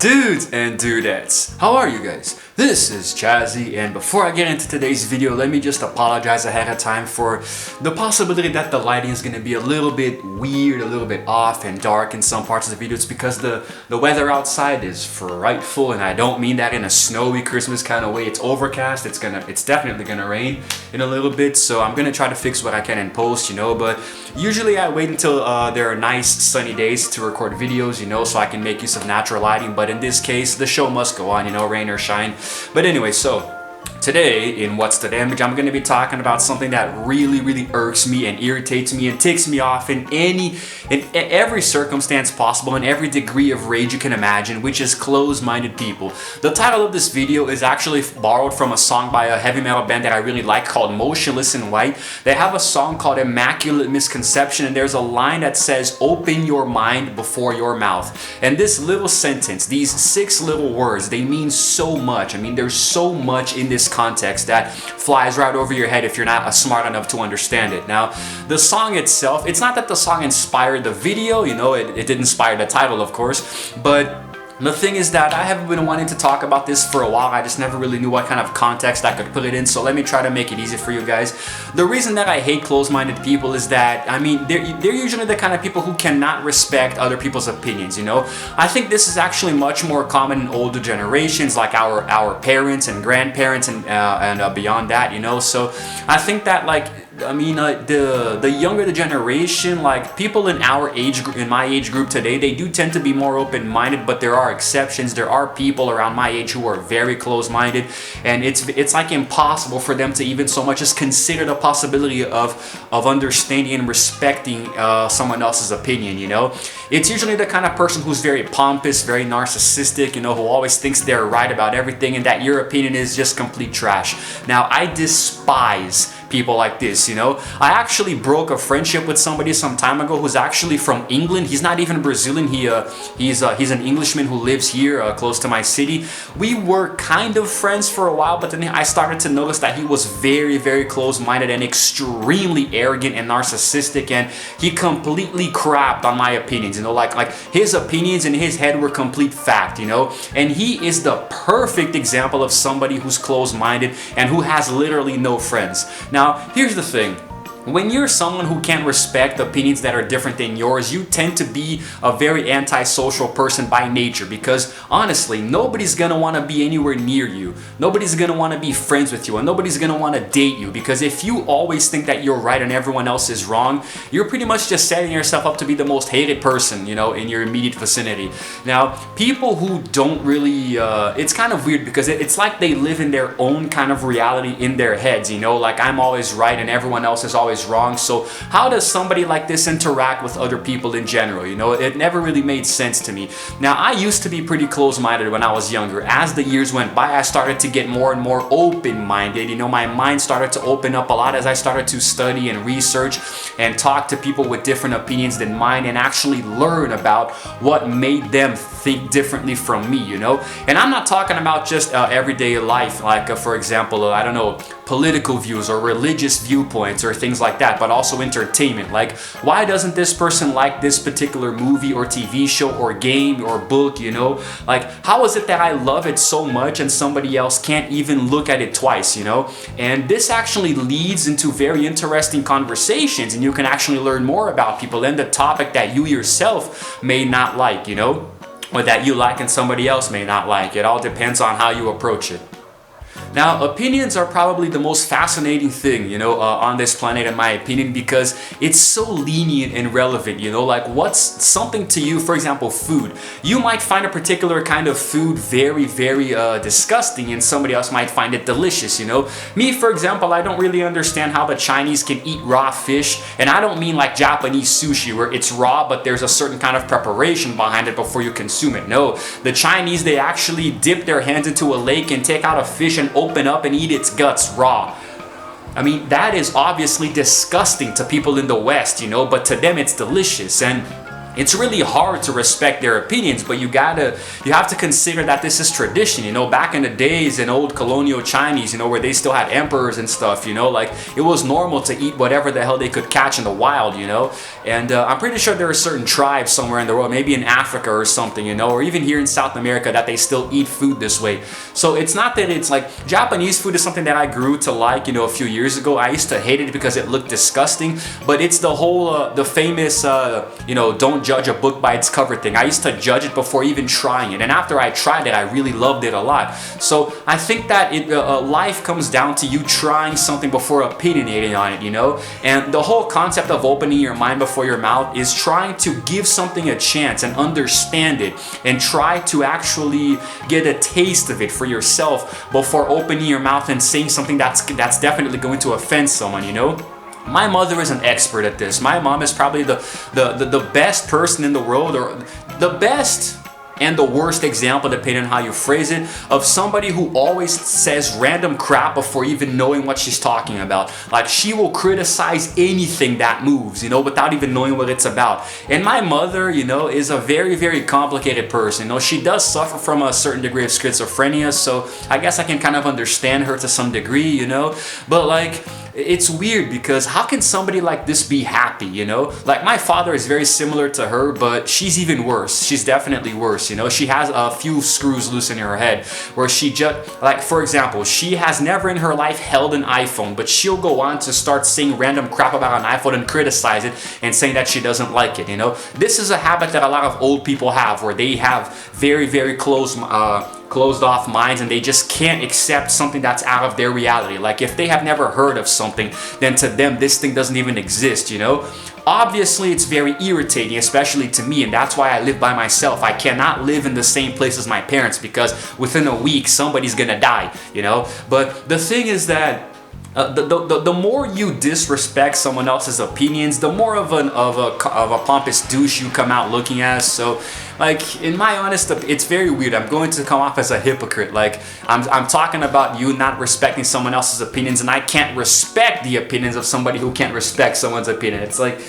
Dudes and dudettes, how are you guys? This is Chazzy, and before I get into today's video, let me just apologize ahead of time for the possibility that the lighting is going to be a little bit weird, a little bit off and dark in some parts of the video. It's because the weather outside is frightful, and I don't mean that in a snowy Christmas kind of way. It's overcast, it's definitely gonna rain in a little bit, so I'm gonna try to fix what I can in post, you know, but usually I wait until there are nice sunny days to record videos, you know, so I can make use of natural lighting, but in this case, the show must go on, you know, rain or shine. But anyway, so today in What's the Damage, I'm going to be talking about something that really irks me and irritates me and ticks me off in every circumstance possible, in every degree of rage you can imagine, which is closed-minded people. The title of this video is actually borrowed from a song by a heavy metal band that I really like called Motionless in White. They have a song called Immaculate Misconception, and there's a line that says, "Open your mind before your mouth." And this little sentence, these 6 little words, they mean so much. I mean, there's so much in this context that flies right over your head if you're not smart enough to understand it. Now, the song itself, it's not that the song inspired the video, you know, it did inspire the title, of course, but the thing is that I have been wanting to talk about this for a while. I just never really knew what kind of context I could put it in, so let me try to make it easy for you guys. The reason that I hate closed-minded people is that, I mean, they're usually the kind of people who cannot respect other people's opinions, you know? I think this is actually much more common in older generations, like our parents and grandparents and beyond that, you know? So I think that, like, I mean, the younger the generation, like people in my age group today, they do tend to be more open-minded, but there are exceptions. There are people around my age who are very close-minded, and it's like impossible for them to even so much as consider the possibility of understanding and respecting someone else's opinion, you know? It's usually the kind of person who's very pompous, very narcissistic, you know, who always thinks they're right about everything and that your opinion is just complete trash. Now, I despise people like this, you know. I actually broke a friendship with somebody some time ago who's actually from England. He's not even Brazilian. He's an Englishman who lives here close to my city. We were kind of friends for a while, but then I started to notice that he was very close-minded and extremely arrogant and narcissistic, and he completely crapped on my opinions, you know, like his opinions in his head were complete fact, you know. And he is the perfect example of somebody who's closed-minded and who has literally no friends. Now, here's the thing. When you're someone who can't respect opinions that are different than yours, you tend to be a very antisocial person by nature, because honestly, nobody's gonna want to be anywhere near you. Nobody's gonna want to be friends with you, and nobody's gonna want to date you, because if you always think that you're right and everyone else is wrong, you're pretty much just setting yourself up to be the most hated person, you know, in your immediate vicinity. Now, people who don't really, it's kind of weird because it's like they live in their own kind of reality in their heads, you know, like I'm always right and everyone else is always wrong. So how does somebody like this interact with other people in general? You know, it never really made sense to me. Now, I used to be pretty close-minded when I was younger. As the years went by, I started to get more and more open-minded. You know, my mind started to open up a lot as I started to study and research and talk to people with different opinions than mine and actually learn about what made them think differently from me, you know? And I'm not talking about just everyday life, like for example, I don't know, political views or religious viewpoints or things like that, but also entertainment. Like, why doesn't this person like this particular movie or TV show or game or book, you know? Like, how is it that I love it so much and somebody else can't even look at it twice, you know? And this actually leads into very interesting conversations, and you can actually learn more about people and the topic that you yourself may not like, you know? Or that you like and somebody else may not like. It all depends on how you approach it. Now, opinions are probably the most fascinating thing, you know, on this planet, in my opinion, because it's so lenient and relevant, you know, like what's something to you, for example, food. You might find a particular kind of food very disgusting, and somebody else might find it delicious, you know. Me, for example, I don't really understand how the Chinese can eat raw fish, and I don't mean like Japanese sushi where it's raw, but there's a certain kind of preparation behind it before you consume it. No, the Chinese, they actually dip their hands into a lake and take out a fish and open up and eat its guts raw. I mean, that is obviously disgusting to people in the West, you know, but to them it's delicious. And it's really hard to respect their opinions, but you have to consider that this is tradition. You know, back in the days in old colonial Chinese, you know, where they still had emperors and stuff, you know, like it was normal to eat whatever the hell they could catch in the wild, you know. And I'm pretty sure there are certain tribes somewhere in the world, maybe in Africa or something, you know, or even here in South America, that they still eat food this way. So it's not that it's like Japanese food is something that I grew to like, you know, a few years ago. I used to hate it because it looked disgusting, but it's the whole the famous you know, don't judge a book by its cover thing. I used to judge it before even trying it, and after I tried it, I really loved it a lot. So I think that life comes down to you trying something before opinionating on it, you know. And the whole concept of opening your mind before your mouth is trying to give something a chance and understand it, and try to actually get a taste of it for yourself before opening your mouth and saying something that's definitely going to offend someone, you know. My mother is an expert at this. My mom is probably the best person in the world, or the best and the worst example, depending on how you phrase it, of somebody who always says random crap before even knowing what she's talking about. Like, she will criticize anything that moves, you know, without even knowing what it's about. And my mother, you know, is a very, very complicated person. You know, she does suffer from a certain degree of schizophrenia, so I guess I can kind of understand her to some degree, you know. But like, it's weird because how can somebody like this be happy, you know? Like, my father is very similar to her, but she's even worse. She's definitely worse, you know? She has a few screws loose in her head where she just, like, for example, she has never in her life held an iPhone, but she'll go on to start saying random crap about an iPhone and criticize it and saying that she doesn't like it, you know? This is a habit that a lot of old people have, where they have very, very closed off minds, and they just can't accept something that's out of their reality. Like, if they have never heard of something, then to them this thing doesn't even exist, you know. Obviously it's very irritating, especially to me, and that's why I live by myself. I cannot live in the same place as my parents, because within a week somebody's gonna die, you know. But the thing is that the more you disrespect someone else's opinions, the more of a pompous douche you come out looking as. So, like, in my honest, it's very weird. I'm going to come off as a hypocrite. Like, I'm talking about you not respecting someone else's opinions, and I can't respect the opinions of somebody who can't respect someone's opinion. It's like,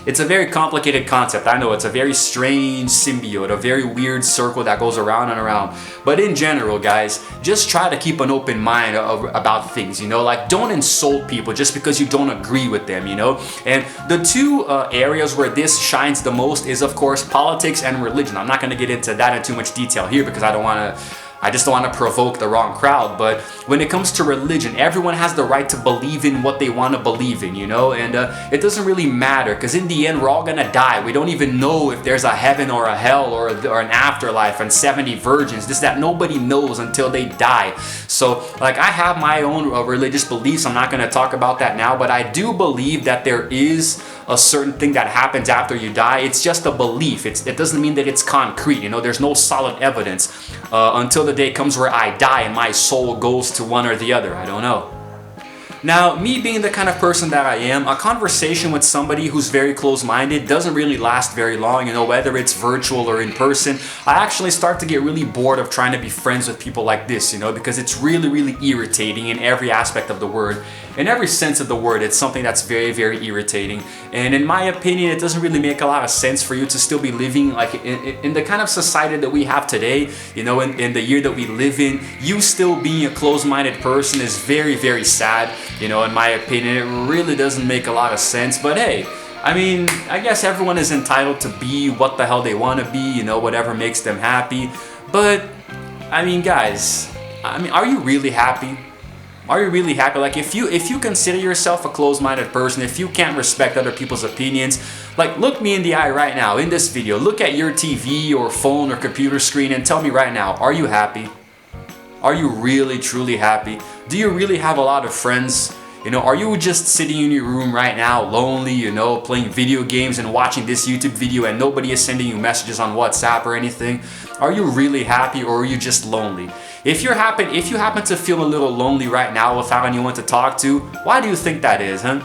it's a very complicated concept. I know it's a very strange symbiote, a very weird circle that goes around and around. But in general, guys, just try to keep an open mind about things, you know? Like, don't insult people just because you don't agree with them, you know? And the two areas where this shines the most is, of course, politics and religion. I'm not going to get into that in too much detail here because I just don't want to provoke the wrong crowd. But when it comes to religion, everyone has the right to believe in what they want to believe in, you know? And it doesn't really matter, because in the end, we're all gonna die. We don't even know if there's a heaven or a hell or an afterlife and 70 virgins. This, that, nobody knows until they die. So, like, I have my own religious beliefs. I'm not gonna talk about that now, but I do believe that there is a certain thing that happens after you die. It's just a belief. It doesn't mean that it's concrete, you know? There's no solid evidence until the day comes where I die and my soul goes to one or the other. I don't know. Now, me being the kind of person that I am, a conversation with somebody who's very close-minded doesn't really last very long, you know, whether it's virtual or in person. I actually start to get really bored of trying to be friends with people like this, you know, because it's really, really irritating in every aspect of the word. In every sense of the word, it's something that's very, very irritating. And in my opinion, it doesn't really make a lot of sense for you to still be living like in the kind of society that we have today, you know, in the year that we live in. You still being a closed-minded person is very, very sad. You know, in my opinion, it really doesn't make a lot of sense. But hey, I mean, I guess everyone is entitled to be what the hell they want to be, you know, whatever makes them happy. But, I mean, guys, I mean, are you really happy? Are you really happy? Like, if you consider yourself a closed-minded person, if you can't respect other people's opinions, like, look me in the eye right now in this video. Look at your TV or phone or computer screen and tell me right now, are you happy? Are you really, truly happy? Do you really have a lot of friends? You know, are you just sitting in your room right now, lonely, you know, playing video games and watching this YouTube video and nobody is sending you messages on WhatsApp or anything? Are you really happy, or are you just lonely? If you happen to feel a little lonely right now without anyone to talk to, why do you think that is, huh?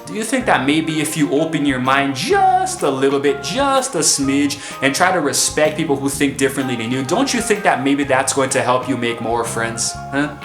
Do you think that maybe if you open your mind just a little bit, just a smidge, and try to respect people who think differently than you, don't you think that maybe that's going to help you make more friends, huh?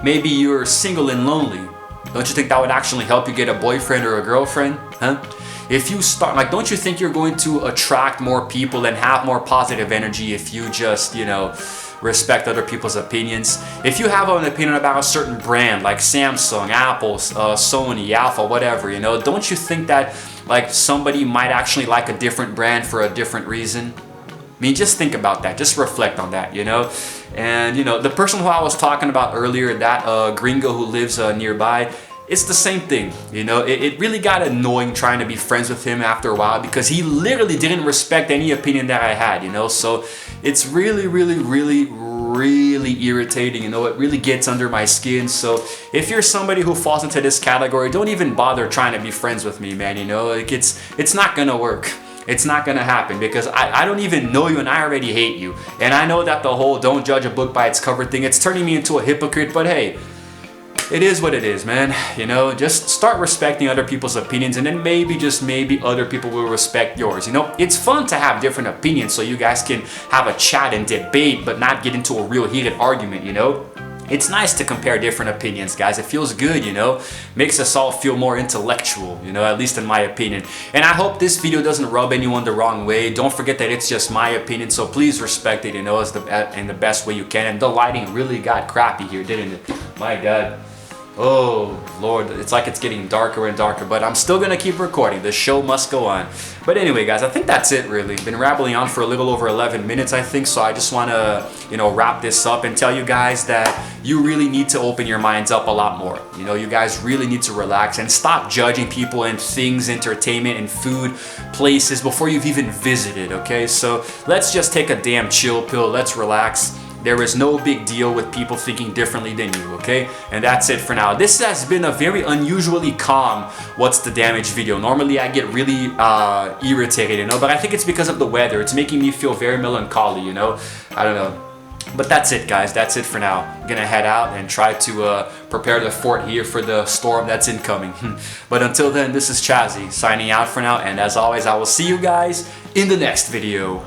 Maybe you're single and lonely. Don't you think that would actually help you get a boyfriend or a girlfriend? Huh? If you start, like, don't you think you're going to attract more people and have more positive energy if you just, you know, respect other people's opinions? If you have an opinion about a certain brand like Samsung, Apple, Sony, Alpha, whatever, you know, don't you think that like somebody might actually like a different brand for a different reason? I mean, just think about that. Just reflect on that, you know? And, you know, the person who I was talking about earlier, that gringo who lives nearby, it's the same thing, you know? It really got annoying trying to be friends with him after a while because he literally didn't respect any opinion that I had, you know? So it's really, really, really, really irritating, you know? It really gets under my skin. So if you're somebody who falls into this category, don't even bother trying to be friends with me, man, you know? Like, it's not gonna work. It's not gonna happen because I don't even know you and I already hate you. And I know that the whole don't judge a book by its cover thing, it's turning me into a hypocrite, but hey, it is what it is, man. You know, just start respecting other people's opinions and then maybe, just maybe, other people will respect yours. You know, it's fun to have different opinions so you guys can have a chat and debate but not get into a real heated argument, you know? It's nice to compare different opinions, guys. It feels good, you know? Makes us all feel more intellectual, you know, at least in my opinion. And I hope this video doesn't rub anyone the wrong way. Don't forget that it's just my opinion, so please respect it, you know, in the best way you can. And the lighting really got crappy here, didn't it? My God. Oh Lord, it's like it's getting darker and darker, but I'm still gonna keep recording. The show must go on. But anyway, guys, I think that's it really. Been rambling on for a little over 11 minutes, I think, so I just wanna, you know, wrap this up and tell you guys that you really need to open your minds up a lot more. You know, you guys really need to relax and stop judging people and things, entertainment and food, places before you've even visited, okay? So let's just take a damn chill pill, let's relax. There is no big deal with people thinking differently than you, okay? And that's it for now. This has been a very unusually calm What's the Damage video. Normally I get really irritated, you know, but I think it's because of the weather. It's making me feel very melancholy, you know? I don't know. But that's it, guys. That's it for now. I'm gonna head out and try to prepare the fort here for the storm that's incoming. But until then, this is Chazzy signing out for now. And as always, I will see you guys in the next video.